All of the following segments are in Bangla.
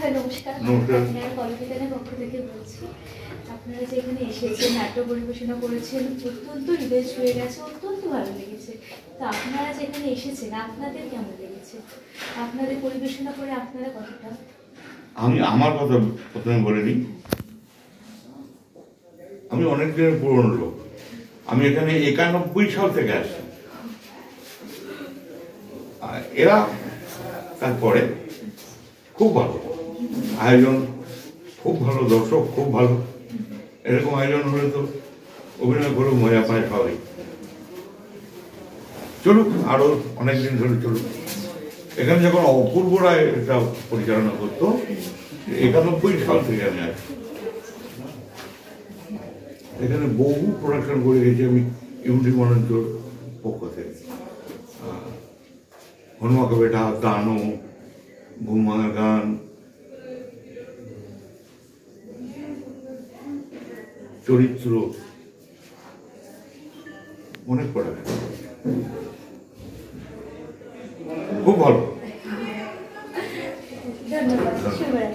নমস্কার, আপনারা কলকাতার পক্ষ থেকে বলছি। আপনারা যে এখানে এসেছেন, নাট্য পরিবেশনা করেছেন, অত্যন্ত হৃদয় ছুঁয়ে গেছে, অত্যন্ত ভালো লেগেছে। তো আপনারা যেখানে এসেছেন, আপনাদের কেমন লেগেছে? আপনাদের পরিবেশনা করে আপনারা কতটা? আমি আমার কথা প্রথমে বলে নিই। আমি অনেক দিনের পুরনো লোক। আমি এখানে 91 সাল থেকে আসি। এরা তারপরে খুব ভালো আয়োজন, খুব ভালো দর্শক, খুব ভালো। এরকম আয়োজন হলে তো অভিনয় করে মজা পায় সবাই। চলুক, আরো অনেকদিন ধরে চলুক। এখানে যখন অপূর্ব রায় এটা পরিচালনা করতো, 91 সাল থেকে আমি আসি। এখানে বহু প্রোডাকশন করে গেছি আমি ইউনিটি মঞ্চের পক্ষ থেকে। হনুমাকে বেটা, গানও, ঘুমভাঙা গান, চরিত্র, অনেক প্রোডাকশন, খুব ভালো। ধন্যবাদ।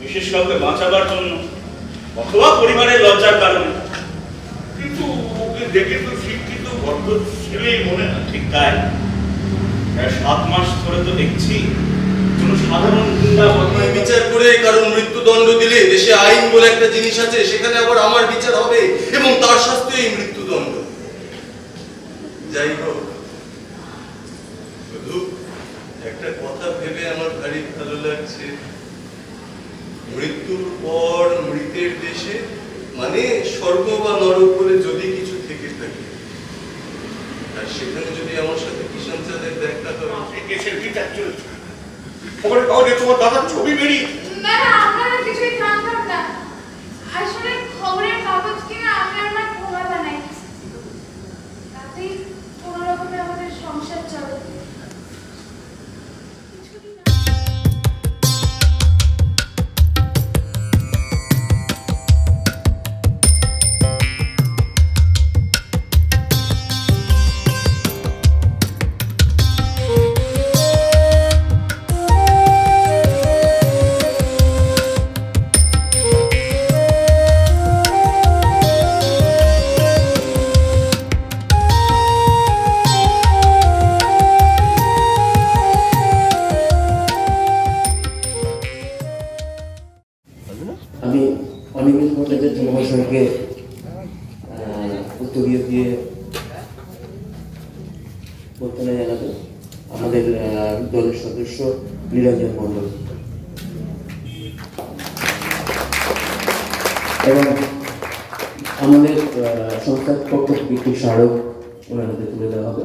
বিশেষ কাউকে বাঁচাবার জন্য অথবা পরিবারের লজ্জার কারণে। কিন্তু ওকে দেখে তো শিক্ষিত ভদ্র ছেলেই মনে হয়। ঠিক তাই, 7 মাস ধরে তো দেখছি কোন সাধারণ গুন্ডা বদমাই বিচার করে কারণ মৃত্যুদণ্ড দিলে দেশে আইন বলে একটা জিনিস আছে, সেখানে আবার আমার বিচার হবে এবং তার শাস্তি এই মৃত্যুদণ্ড। যাই হোক, শুধু একটা কথা ভেবে আমার ভারী ভালো লাগছে। মৃত্যুর পর মৃতের দেশে, মানে স্বর্গ বা নরক বলে যদি কিছু থেকে থাকে, আর সেখানে যদি আমার সাথে কিষাণ চাঁদের দেখা হয়, কেসের বিচার চলছে। ওখানে কাউকে তোমার দাদার ছবি বেরিয়ে না, আপনারা কিছুই জানতাম না। আসলে খবরের কাগজ কিনা আমি আমার খোলা বানাই, তাতেই কোনো রকমে আমাদের সংসার চলে। আমি অনিমেষ ভট্টাচার্য মহাশয়কে উত্তরীয় দিয়ে বর্তমানে জানাবো আমাদের দলের সদস্য নিরঞ্জন মণ্ডল এবং আমাদের সংস্থার পক্ষ থেকে একটি স্মারক ওনার হাতে তুলে দেওয়া হবে।